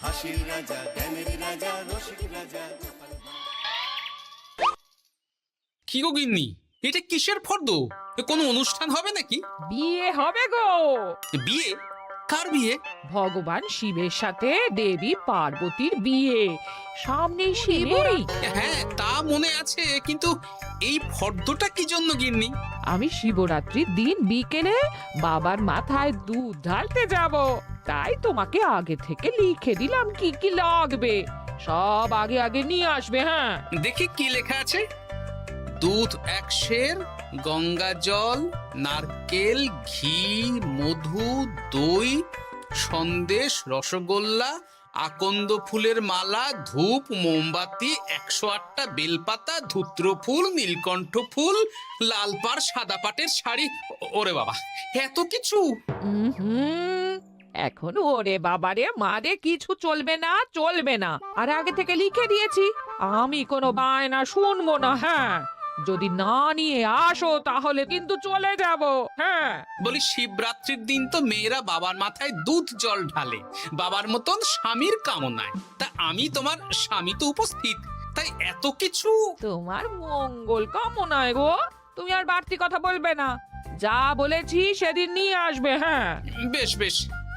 হাসির রাজা, জ্ঞানের রাজা, রসিক রাজা। কি গো গিন্নি, এটা কিসের ফর্দ? কোনো অনুষ্ঠান হবে নাকি? বিয়ে হবে গো। বিয়ে? কার বিয়ে? ভগবান শিবের সাথে দেবী পার্বতীর বিয়ে সামনেই শিবই। হ্যাঁ, তা মনে আছে, কিন্তু এই ফর্দটা কি জন্য গিন্নি? আমি শিবরাত্রির দিন বিকেলে বাবার মাথায় দুধ ঢালতে যাব, তাই তোমাকে আগে থেকে লিখে দিলাম কি কি লাগবে। সব আগে আগে নিয়ে আসবে। হ্যাঁ, দেখি কি লেখা আছে। দুধ 1 সের, গঙ্গা জল, নারকেল, ঘি, মধু, দই, সন্দেশ, রসগোল্লা, আকন্দ ফুলের মালা, ধূপ, মোমবাতি, 108টা বেলপাতা, ধূত্র ফুল, নীলকণ্ঠ ফুল, লাল পাড় সাদা পাটের শাড়ি। ওরে বাবা, এত কিছু! হুম, এখন ওরে বাবারে মারে কিছু চলবে না, চলবে না। আর আগে থেকে লিখে দিয়েছি, আমি কোনো বায়না শুনবো না। হ্যাঁ, যদি না নিয়ে আসো তাহলে কিন্তু চলে যাব। হ্যাঁ, বলি, শিবরাত্রির দিন তো মেয়েরা বাবার মাথায় দুধ জল ঢালে বাবার মতন স্বামীর কামনায়। তা আমি তোমার স্বামী তো উপস্থিত, তাই এত কিছু। তোমার মঙ্গল কামনায় গো। তুমি আর বাড়তি কথা বলবে না, যা বলেছি সেদিন নিয়ে আসবে। হ্যাঁ, বেশ বেশ,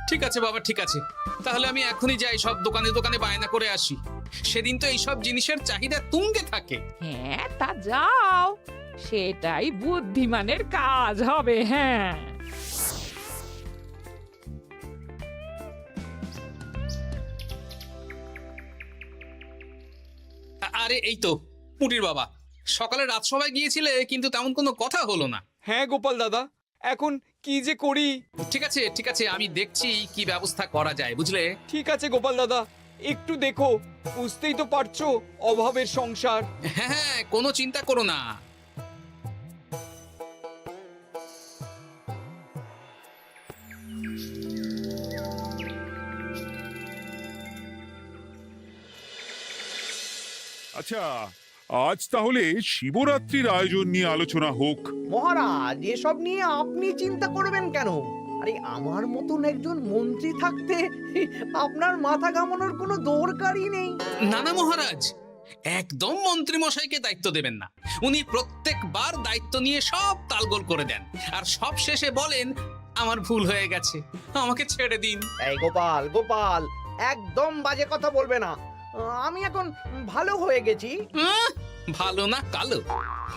ঠিক আছে বাবা, ঠিক আছে। তাহলে আমি এখনই যাই, সব দোকানে দোকানে বায়না করে আসি। সেদিন তো এইসব জিনিসের চাহিদা তুঙ্গে থাকে। হ্যাঁ, তা যাও, সেটাই বুদ্ধিমানের কাজ হবে। হ্যাঁ, আরে এই তো পুটির বাবা, সকালে রাজসভায় গিয়েছিলে কিন্তু তেমন কোনো কথা হলো না। হ্যাঁ গোপাল দাদা, এখন কি যে করি। ঠিক আছে ঠিক আছে, আমি দেখছি কি ব্যবস্থা করা যায়, বুঝলে। ঠিক আছে গোপাল দাদা, একটু দেখো, বুঝতেই তো পারছো অভাবের সংসার। হ্যাঁ হ্যাঁ, কোনো চিন্তা করো না। আচ্ছা, আজ তাহলে শিবরাত্রির আয়োজন নিয়ে আলোচনা হোক। মহারাজ, এসব নিয়ে আপনি চিন্তা করবেন কেন? আরে আমার মতন একজন মন্ত্রী থাকতে আপনার মাথা ঘামানোর কোনো দরকারই নেই। না না মহারাজ, একদম মন্ত্রী মশাইকে দায়িত্ব দেবেন না। উনি প্রত্যেকবার দায়িত্ব নিয়ে সব তালগোল করে দেন, আর সব শেষে বলেন আমার ভুল হয়ে গেছে, আমাকে ছেড়ে দিন। এই গোপাল, গোপাল, একদম বাজে কথা বলবে না। আমি এখন ভালো হয়ে গেছি। ভালো না কালো?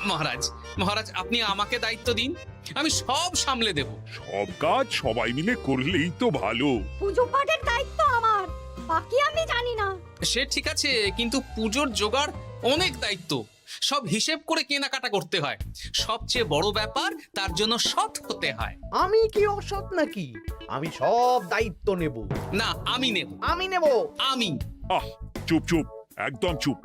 মহারাজ মহারাজ, আপনি আমাকে দায়িত্ব দিন, আমি সব সামলে দেব। সব কাজ সবাই মিলে করলেই তো ভালো। পুজো পাঠের দায়িত্ব আমার, বাকি আমি জানি না। সে ঠিক আছে, কিন্তু পুজোর জোগাড় অনেক দায়িত্ব, সব হিসেব করে কেনাকাটা করতে হয়। সবচেয়ে বড় ব্যাপার, তার জন্য সৎ হতে হয়। আমি কি অসৎ নাকি? আমি সব দায়িত্ব নেব। না, আমি নেব। আমি নেব। আমি। আহ, চুপ চুপ, একদম চুপ।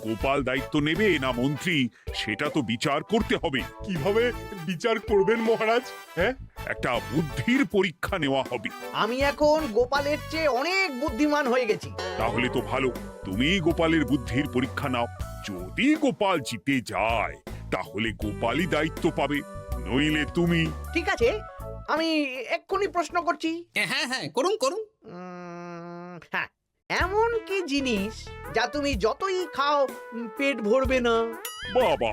গোপাল দায়িত্ব নেবে না মন্ত্রী, সেটা তো বিচার করতে হবে। কিভাবে বিচার করবেন মহারাজ? হ্যাঁ, একটা বুদ্ধির পরীক্ষা নেওয়া হবে। আমি এখন গোপালের চেয়ে অনেক বুদ্ধিমান হয়ে গেছি। তাহলে তো ভালো, তুমি গোপালের বুদ্ধির পরীক্ষা নাও। যদি গোপাল জিতে যায় তাহলে গোপালই দায়িত্ব পাবে, নইলে তুমি। ঠিক আছে, আমি এক্ষুনি প্রশ্ন করছি। হ্যাঁ হ্যাঁ, করুন করুন। হ্যাঁ, এমন কি জিনিস যা তুমি যতই খাও পেট ভরবে না? বাবা,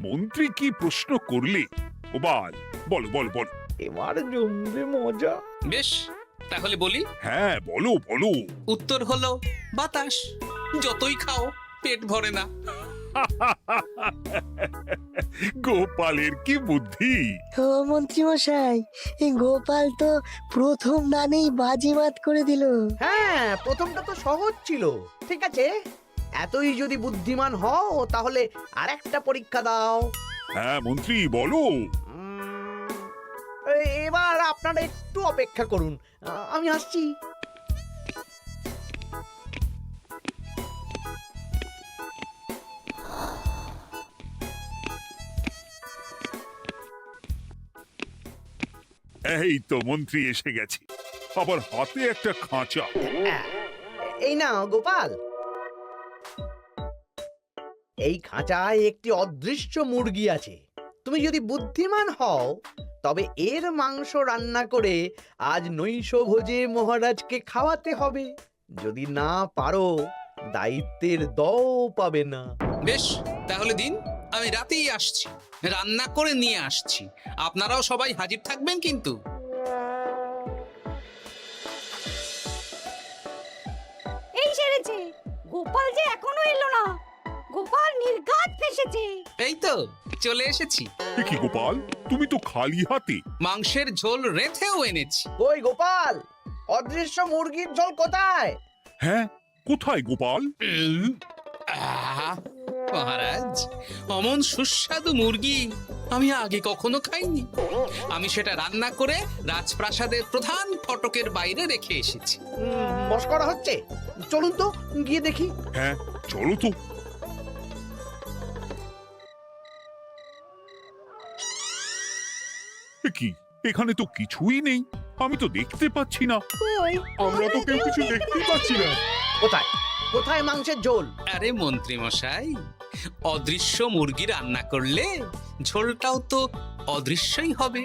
মন্ত্রী কি প্রশ্ন করলে! গোপাল, বলো বলো বলো। এবার জমবে মজা। বেশ, তাহলে বলি। হ্যাঁ, বলো বলো। উত্তর হলো বাতাস। যতই খাও পেট ভরে না। গোপালের কি বুদ্ধি! ও মন্ত্রী মশাই, এই গোপাল তো প্রথম দানেই বাজিমাত করে দিল। হ্যাঁ, প্রথমটা তো সহজ ছিল। ঠিক আছে, এতই যদি বুদ্ধিমান হও তাহলে আরেকটা পরীক্ষা দাও। হ্যাঁ মন্ত্রী, বলো। এবার আপনারা একটু অপেক্ষা করুন, আমি আসছি। এই তো মন্ত্রী এসে গেছে, আবার হাতে একটা খাঁচা। এই নাও গোপাল, এই খাঁচায় একটি অদৃশ্য মুরগি আছে। তুমি যদি বুদ্ধিমান হও তবে এর মাংস রান্না করে আজ নৈশ ভোজে মহারাজকে খাওয়াতে হবে। যদি না পারো দায়িত্বের দও পাবে না। বেশ, তাহলে দিন, আমি রাতেই আসছি, রান্না করে নিয়ে আসছি। আপনারাও সবাই হাজির থাকবেন কিন্তু। এই সেরেছে, গোপাল যে এখনো এলো না। গোপাল নির্ঘাত ফেসেছে। এই তো চলে এসেছি। এ কি গোপাল, তুমি তো খালি হাতে। মাংসের ঝোল রেঁধেও এনেছি। কই গোপাল, অদৃশ্য মুরগির ঝোল কোথায়? হ্যাঁ, কোথায় গোপাল? আহ, মহারাজ, অমন সুস্বাদু মুরগি আমি আগে কখনো খাইনি। আমি সেটা রান্না করে রাজপ্রাসাদের প্রধান ফটকের বাইরে রেখে এসেছি। মস্করা হচ্ছে? চলুন তো গিয়ে দেখি। হ্যাঁ, চলো তো। এ কি, এখানে তো কিছুই নেই, আমি তো দেখতে পাচ্ছি না। আমরা তো কেউ কিছু দেখতেই পাচ্ছি না। কোথায় কোথায় মাংসের ঝোল? আরে মন্ত্রী মশাই, অদৃশ্য মুরগি রান্না করলে ঝোলটাও তো অদৃশ্যই হবে।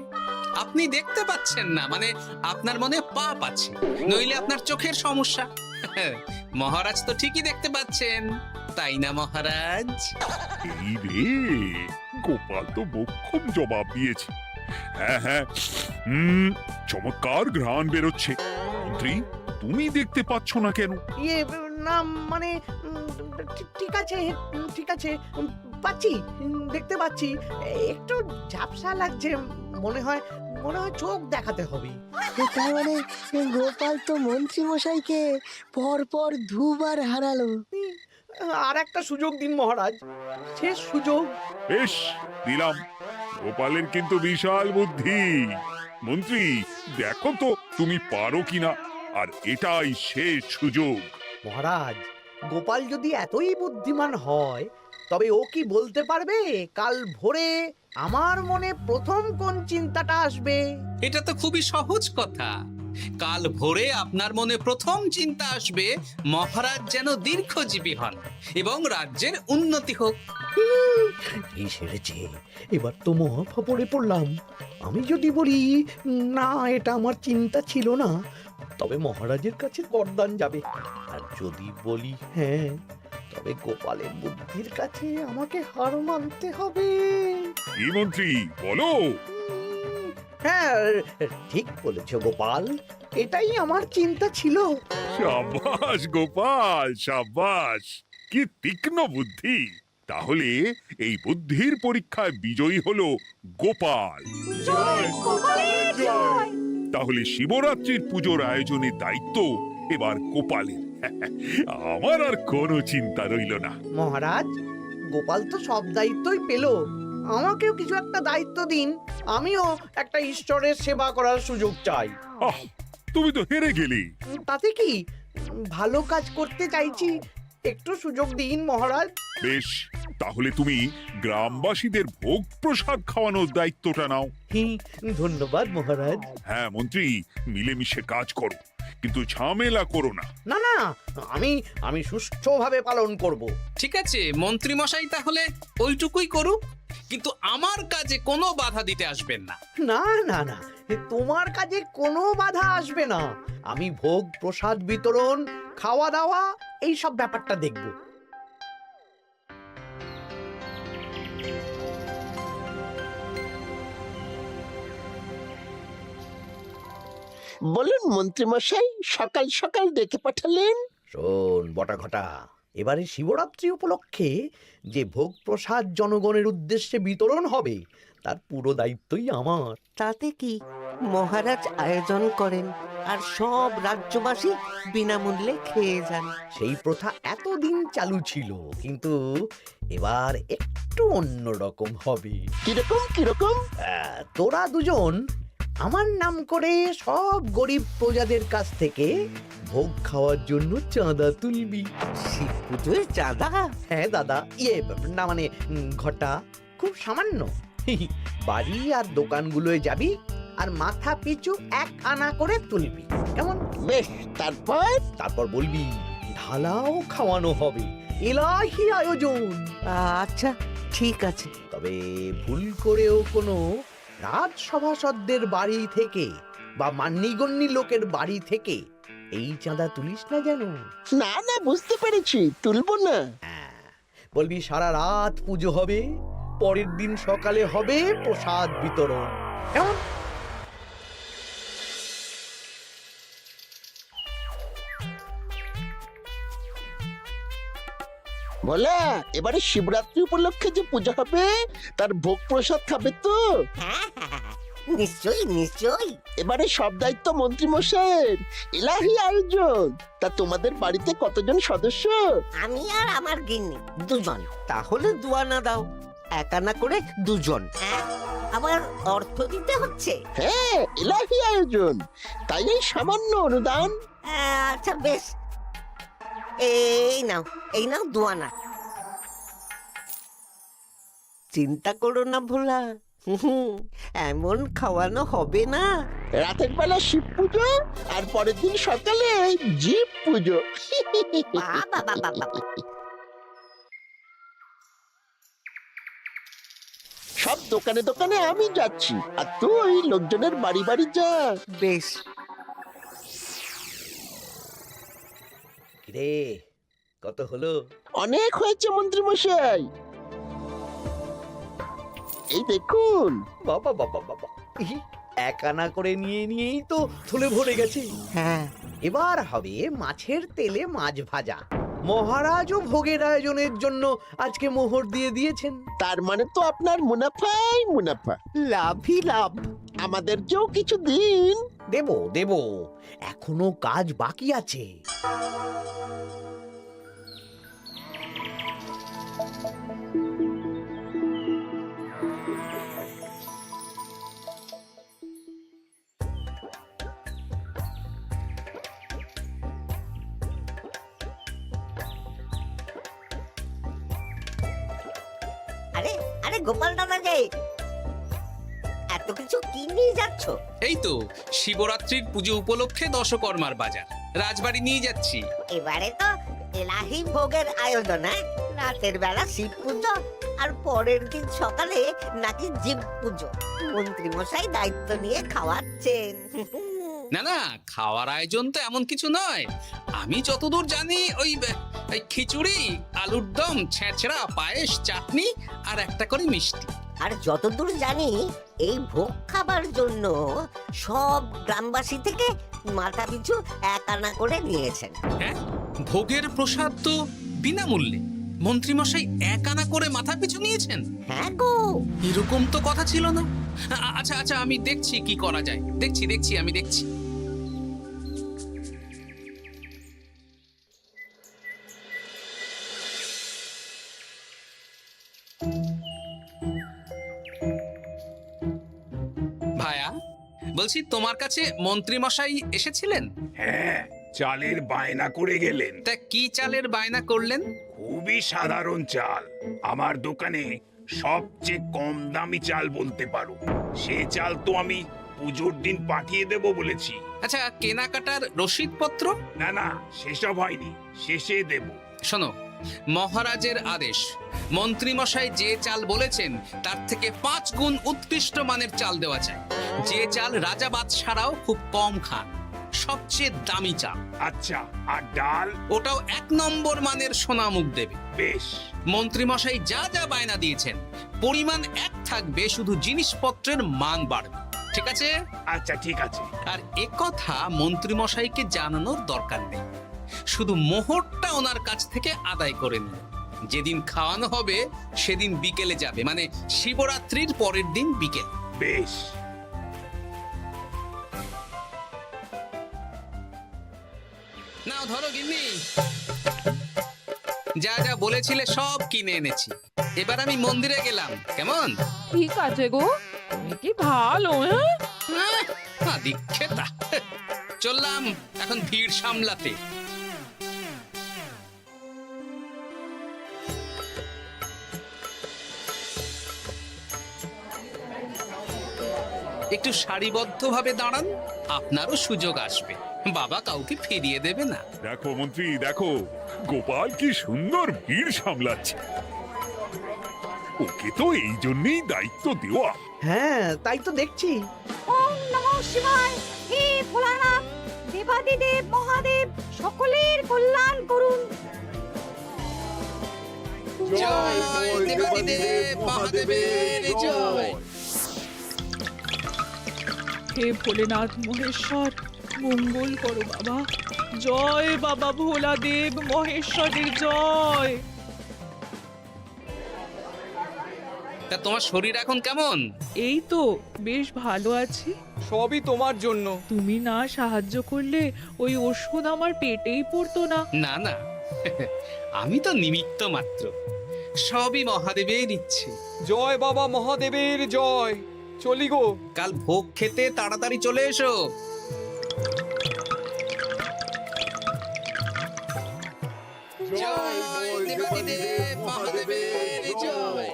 আপনি দেখতে পাচ্ছেন না, মানে আপনার মনে পাপ আছে, নইলে আপনার চোখের সমস্যা। মহারাজ তো ঠিকই দেখতে পাচ্ছেন, তাই না মহারাজ? এই রে, গোপাল তো মোক্ষম জবাব দিয়েছে। হ্যাঁ হ্যাঁ, চমৎকার ঘ্রাণ বেরোচ্ছে। মন্ত্রী, তুমি দেখতে পাচ্ছ না কেন? ইয়ে না মানে ঠিক আছে ঠিক আছে, পাচ্ছি, দেখতে পাচ্ছি। একটু ঝাপসা লাগছে, মনে হয় চোখ দেখাতে হবে। তার মানে গোপাল তো মন্ত্রী মশাইকে পরপর দুবার হারালো। আর একটা সুযোগ দিন মহারাজ, শেষ সুযোগ। বেশ, দিলাম। গোপালের কিন্তু বিশাল বুদ্ধি। মন্ত্রী, দেখো তো তুমি পারো কিনা, আর এটাই শেষ সুযোগ। মহারাজ, গোপাল যদি এতই বুদ্ধিমান হয়, তবে ও কি বলতে পারবে কাল ভোরে আমার মনে প্রথম কোন চিন্তাটা আসবে? এটা তো খুবই সহজ কথা। কাল ভোরে আপনার মনে প্রথম চিন্তা আসবে মহারাজ যেন দীর্ঘজীবী হন এবং রাজ্যের উন্নতি হোক। এই সেরেছে, এবার তো মহা ফাপড়ে পড়লাম। আমি যদি বলি না, এটা আমার চিন্তা ছিল না, তবে মহারাজের কাছে গর্দান যাবে। আর যদি বলি হ্যাঁ, তবে গোপালের বুদ্ধির কাছে আমাকে হার মানতে হবে। কি মন্ত্রী, বলো। হ্যাঁ, ঠিক বলেছ গোপাল, এটাই আমার চিন্তা ছিল। সাবাস গোপাল, সাবাস, কি তীক্ষ্ণ বুদ্ধি। তাহলে এই বুদ্ধির পরীক্ষায় বিজয়ী হলো গোপাল। জয় গোপালের জয়। তাহলে শিবরাত্রির পুজোর আয়োজনের দায়িত্ব এবার গোপালের। আমার আর কোনো চিন্তা রইল না। মহারাজ, গোপাল তো সব দায়িত্বই পেল, আমাকেও কিছু একটা দায়িত্ব দিন। আমিও একটা ঈশ্বরের সেবা করার সুযোগ চাই। আহ, তুমি তো হেরে গেলে। তাতে কি, ভালো কাজ করতে চাইছি, একটু সুযোগ দিন মহারাজ। বেশ, তাহলে তুমি গ্রামবাসীদের ভোগ প্রসাদ খাওয়ানোর দায়িত্বটা নাও। ধন্যবাদ মহারাজ। হ্যাঁ মন্ত্রী, মিলেমিশে কাজ করো, কিন্তু ঝামেলা করো না। না না, আমি সুষ্ঠুভাবে পালন করব। ঠিক আছে মন্ত্রী মশাই, তাহলে ওইটুকুই করুক, কিন্তু আমার কাজে কোনো বাধা দিতে আসবেন না। না না না, তোমার কাজে কোনো বাধা আসবে না। আমি ভোগ প্রসাদ বিতরণ, খাওয়া দাওয়া, এই সব ব্যাপারটা দেখব। বলুন মন্ত্রীমশাই, সকাল সকাল ডেকে পাঠালেন। শোন বটাঘটা, এবারে শিবরাত্রি উপলক্ষে যে ভোগ প্রসাদ জনগণের উদ্দেশ্যে বিতরণ হবে, তার পুরো দায়িত্বই আমার। তাতে কি, মহারাজ আয়োজন করেন আর সব রাজ্যবাসী বিনামূল্যে খেয়ে যান। সেই প্রথা এতদিন চালু ছিল, কিন্তু এবার একটু অন্যরকম হবে। কিরকম কিরকম? তোরা দুজন আমার নাম করে সব গরিব প্রজাদের কাছ থেকে ভোগ খাওয়ার জন্য চাঁদা তুলবি। শিব পুজোয় চাঁদা? হ্যাঁ দাদা, ইয়ে না মানে ঘটা, খুব সামান্য। বাড়ি আর দোকানগুলোয় যাবি আর মাথা পিছু 1 আনা করে তুলবি, কেমন? বেশ, তারপর বলবি ঢালাও খাওয়ানো হবে, এলাহি আয়োজন। আচ্ছা ঠিক আছে। তবে ভুল করেও কোনো রাজসভাসদদের বাড়ি থেকে বা মান্যিগণ্যি লোকের বাড়ি থেকে এই চাঁদা তুলিস না যেন। না না, বুঝতে পেরেছি, তুলবো না। হ্যাঁ, বলবি সারা রাত পুজো হবে, পরের দিন সকালে হবে প্রসাদ বিতরণ। কেমন? বলা, এবারে শিবরাত্রি উপলক্ষে যে পূজা হবে তার ভোগ প্রসাদ খাবে তো? হ্যাঁ, নিশ্চয়ই নিশ্চয়ই। এবারে সব দায়িত্ব মন্ত্রী মশাইয়ের, এলাহি আয়োজন। তা তোমাদের বাড়িতে কতজন সদস্য? আমি আর আমার গিন্নি দুজন। তাহলে দুয়ানা দাও, এক আনা করে দুজন। আবার অর্থ দিতে হচ্ছে? হ্যাঁ, এলাহি আয়োজন, তাই এই সামান্য অনুদান। আচ্ছা বেশ, এই নাও দুয়ানা। চিন্তা করো না ভোলা, এমন খাওয়ানো হবে না। রাতের বেলা শিব পুজো আর পরের দিন সকালে জীব পুজো। সব দোকানে দোকানে আমি যাচ্ছি, আর তুই লোকজনের বাড়ি বাড়ি যা। বেশ। রে, কত হলো? অনেক হয়েছে মন্ত্রী মশাই, এই দেখুন। বাবা বাবা বাবা, এক আনা করে নিয়েই তো থলে ভরে গেছে। হ্যাঁ, এবার হবে মাছের তেলে মাছ ভাজা। মহারাজও ভোগের আয়োজনের জন্য আজকে মোহর দিয়ে দিয়েছেন। তার মানে তো আপনার মুনাফাই মুনাফা, লাভই লাভ। আমাদেরকেও কিছু দিন। দেব দেব, এখনো কাজ বাকি আছে। আরে আরে গোপাল দাদা যে, এত কিছু কি নিয়ে যাচ্ছ? এই তো শিবরাত্রির পুজো উপলক্ষে দশকর্মার বাজার রাজবাড়ি নিয়ে যাচ্ছি। এবারে তো এলাহি ভোগের আয়োজন। রাতের বেলা শিব পুজো আর পরের দিন সকালে নাকি জীব পুজো। মন্ত্রী মশাই দায়িত্ব নিয়ে খাওয়াচ্ছেন। না না, খাওয়ার আয়োজন তো এমন কিছু নয়। আমি যতদূর জানি ওই খিচুড়ি, আলুর দম, ছেঁচড়া, পায়েস, চাটনি আর একটা করে মিষ্টি। আর যতদূর জানি এই ভোগ খাবার জন্য সব গ্রামবাসী থেকে মাথা পিছু এক আনা করে নিয়েছেন। হ্যাঁ, ভোগের প্রসাদ তো বিনামূল্যে। মন্ত্রীমশাই এক আনা করে মাথা পিছু নিয়েছেন? হ্যাঁ গো, এরকম তো কথা ছিল না। আচ্ছা আচ্ছা, আমি দেখছি কি করা যায়। দেখছি আমি দেখছি। ভায়া, বলছি তোমার কাছে মন্ত্রীমশাই এসেছিলেন? হ্যাঁ, চালের বায়না করে গেলেন। তা কি চালের বায়না করলেন? খুবই সাধারণ চাল, আমার দোকানে সবচেয়ে কম দামি চাল বলতে পারো। সে চাল তো আমি পুজোর দিন পাঠিয়ে দেব বলেছি। আচ্ছা, কেনাকাটার রসিদপত্র? না না, সেসব হয়নি, শেষে দেব। শোনো, মহারাজের আদেশ, মন্ত্রীমশাই যে চাল বলেছেন তার থেকে 5 গুণ উৎকৃষ্ট মানের চাল দেওয়া চাই। যে চাল রাজা বাদশারাও খুব কম খান, সবচেয়ে দামি চাল। আচ্ছা, আর ডাল? ওটাও 1 নম্বর মানের সোনামুখ দেবে। বেশ। মন্ত্রীমশাই যা যা বায়না দিয়েছেন পরিমাণ এক থাকবে, শুধু জিনিসপত্রের মান বাড়বে। ঠিক আছে? আচ্ছা ঠিক আছে। আর একথা মন্ত্রীমশাইকে জানানোর দরকার নেই, শুধু মোহরটা ওনার কাছ থেকে আদায় করে নিন। যেদিন খাওয়ানো হবে সেদিন বিকেলে যাবে, মানে শিবরাত্রির পরের দিন বিকেল। বেশ। নাও ধরো গিন্নি, যা যা বলেছিলে সব কিনে এনেছি। এবার আমি মন্দিরে গেলাম, কেমন? ঠিক আছে গো, তুমি কি ভালো। দীক্ষেতা, চললাম এখন ভিড় সামলাতে। একটু সারিবদ্ধভাবে দাঁড়ান, আপনারও সুযোগ আসবে। বাবা কাউকে ফিরিয়ে দেবে না। দেখো মন্ত্রী, দেখো গোপাল কি সুন্দর ভিড় সামলাচ্ছে। ওকে তো এই জন্যই দায়িত্ব দেওয়া। হ্যাঁ তাই তো দেখছি। ওম নমঃ শিবায়। হে ভোলানাথ, দেবাদিদেব মহাদেব সকলের কল্যাণ করুন। জয় দেবাদিদেব মহাদেবের জয়। হে ভোলেনাথ মহেশ্বর, মঙ্গল করো বাবা। জয় বাবা ভোলাদেব মহেশ্বরের জয়। তা তোমার শরীর এখন কেমন? এই তো বেশ ভালো আছি। সবই তোমার জন্য। তুমি না সাহায্য করলে ওই ওষুধ আমার পেটেই পড়তো না। না না, আমি তো নিমিত্ত মাত্র, সবই মহাদেবের ইচ্ছে। জয় বাবা মহাদেবের জয়। চলি গো। কাল ভোগ খেতে তাড়াতাড়ি চলে এসো। জয় দেবাদিদেব মহাদেবের জয়।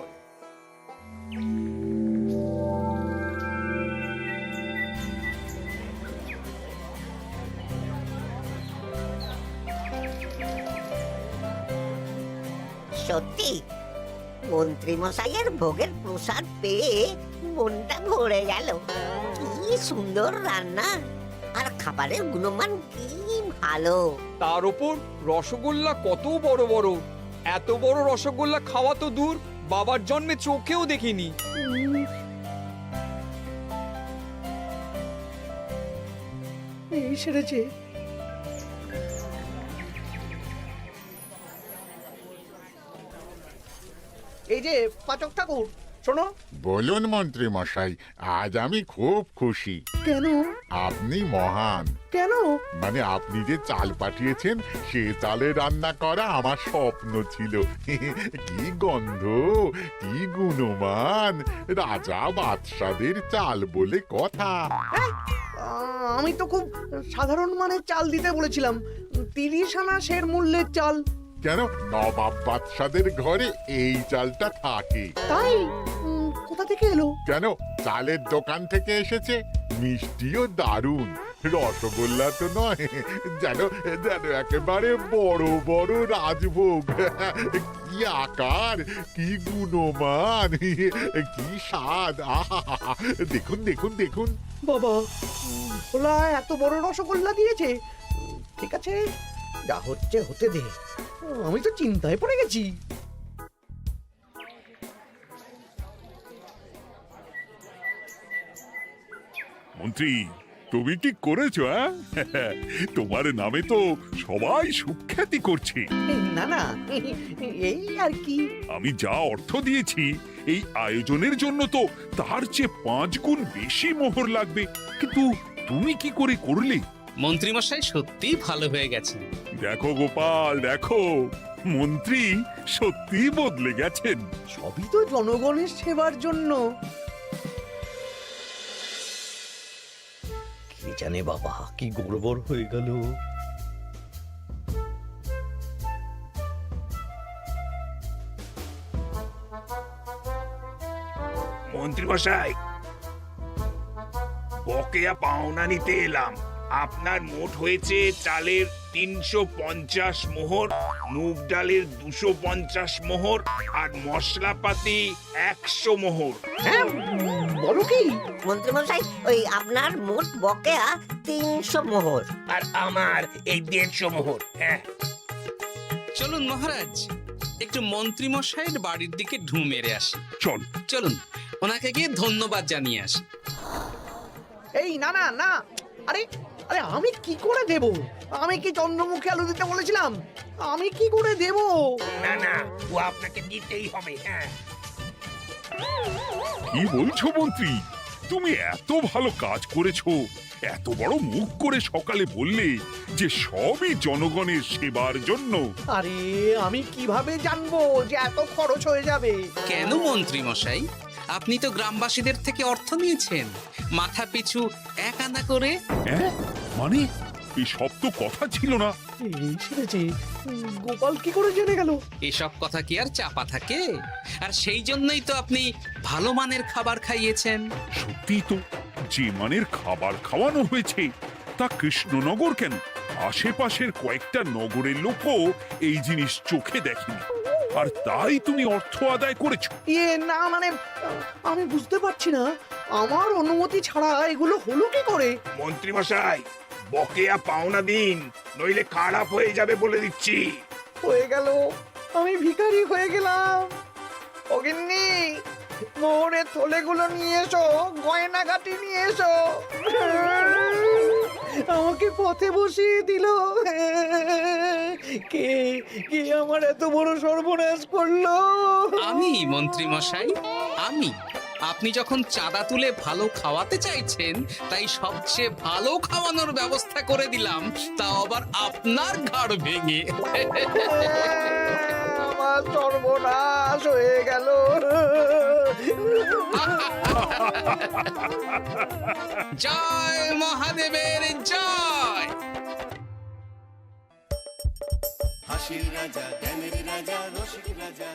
সত্যি মন্ত্রী মশাইয়ের ভোগের প্রসাদ পেয়ে মনটা ভরে গেল। কি সুন্দর রান্না, আর খাবারের গুণমান কি ভালো। তার উপর রসগোল্লা কত বড় বড়। এত বড় রসগোল্লা খাওয়া তো দূর, বাবার জন্মে চোখেও দেখিনি। এই সেরেছে। এই যে পাচক ঠাকুর, শোনো। বলুন মন্ত্রী মশাই, আজ আমি খুব খুশি। কেন? আপনি মহান। কেন? মানে আপনি যে চাল পাঠিয়েছেন সে চালে রান্না করা আমার স্বপ্ন ছিল। কি গন্ধ, কি গুণমান, রাজা বাদশাদের চাল বলে কথা। আমি তো খুব সাধারণ মানের চাল দিতে বলেছিলাম, 30 আনা সের মূল্যের চাল। কেন, নবাব বাদশাদের ঘরে এই চালটা থাকে। তাই? কোথা থেকে এলো? কেন, চালের দোকান থেকে এসেছে। মিষ্টিও দারুণ, রসগোল্লা তো নয়, যেন যেন একেবারে বড় বড় রাজভোগ। কি আকার, কি গুণমান, কি স্বাদ। আহা, দেখুন দেখুন দেখুন। বাবা, ভোলা এত বড় রসগোল্লা দিয়েছে। ঠিক আছে, যা হচ্ছে হতে দে। আমি তো চিন্তায় পড়ে গেছি। মন্ত্রী, তুমি কি করেছো? তোমার নামে তো সবাই সুখ্যাতি করছে। না না, এই আর কি। আমি যা অর্থ দিয়েছি এই আয়োজনের জন্য তো তার চেয়ে 5 গুণ বেশি মোহর লাগবে, কিন্তু তুমি কি করে করলে? মন্ত্রীমশাই সত্যি ভালো হয়ে গেছে। দেখো গোপাল, দেখো মন্ত্রী সত্যি বদলে গেছেন। সবই তো জনগণের সেবার জন্য। কে জানে বাবা, কি গড়বড় হয়ে গেল। মন্ত্রী মশাই, বকেয়া পাওনা নিতে এলাম। আপনার মোট হয়েছে চালের 350 মোহর, মুগ ডালের 250 মোহর, আর মশলাপাতি 100 মোহর। হ্যাঁ, বলো কি? মন্ত্রী মশাই, ওই আপনার মোট বকেয়া 300 মোহর। আর আমার এই 150 মোহর। হ্যাঁ, চলুন মহারাজ, একটু মন্ত্রীমশাইয়ের বাড়ির দিকে ঢু মেরে আসি। চল। চলুন, ওনাকে গিয়ে ধন্যবাদ জানিয়ে আসি। এই না না না, আরে আরে আমি কি করে দেব? আমি কি চন্দ্রমুখী আলু দিতে বলেছিলাম? আমি কি করে দেব? না না, ও আপনাকে দিতেই হবে। হ্যাঁ, কি বলছো মন্ত্রী? তুমি এত ভালো কাজ করেছো, এত বড় মুখ করে সকালে বললে যে সবই জনগণের সেবার জন্য। আরে আমি কিভাবে জানবো যে এত খরচ হয়ে যাবে? কেন মন্ত্রীমশাই, আপনি তো গ্রামবাসীদের থেকে অর্থ নিয়েছেন, মাথা পিছু 1 আনা করে। হ্যাঁ, মানে এই সব তো কথা ছিল না। এই ছেড়েছে, গোপাল কি করে জেনে গেল? এসব কথা কি আর চাপা থাকে? আর সেই জন্যই তো আপনি ভালো মানের খাবার খাইয়েছেন। সত্যি তো, যে মানের খাবার খাওয়ানো হয়েছে তা কৃষ্ণনগর কেন, আশেপাশের কয়েকটা নগরের লোকও এই জিনিস চোখে দেখেনি। আর তাই তুমি অর্থ আদায় করেছো। ইয়ে না মানে আমি বুঝতে পারছি না, আমার অনুমতি ছাড়া এগুলো হলো কি করে? মন্ত্রী মশাই, বকেয়া পাওনা দিন, নইলে খারাপ হয়ে যাবে বলে দিচ্ছি। হয়ে গেল, আমি ভিখারি হয়ে গেলাম। অগিন্নি, মোহরের থলেগুলো নিয়ে এসো, গয়নাগাটি নিয়ে এসো। আমাকে পথে বসিয়ে দিল। কে কে আমার এত বড় সর্বনাশ করলো? আমি মন্ত্রী মশাই, আমি। আপনি যখন চাঁদা তুলে ভালো খাওয়াতে চাইছেন, তাই সবচেয়ে ভালো খাওয়ানোর ব্যবস্থা করে দিলাম, তাও আবার আপনার ঘাড় ভেঙে। আমার সর্বনাশ হয়ে গেল। জয় মহাদেবের জয়। হাসির রাজা জ্ঞানের রাজা রসিক রাজা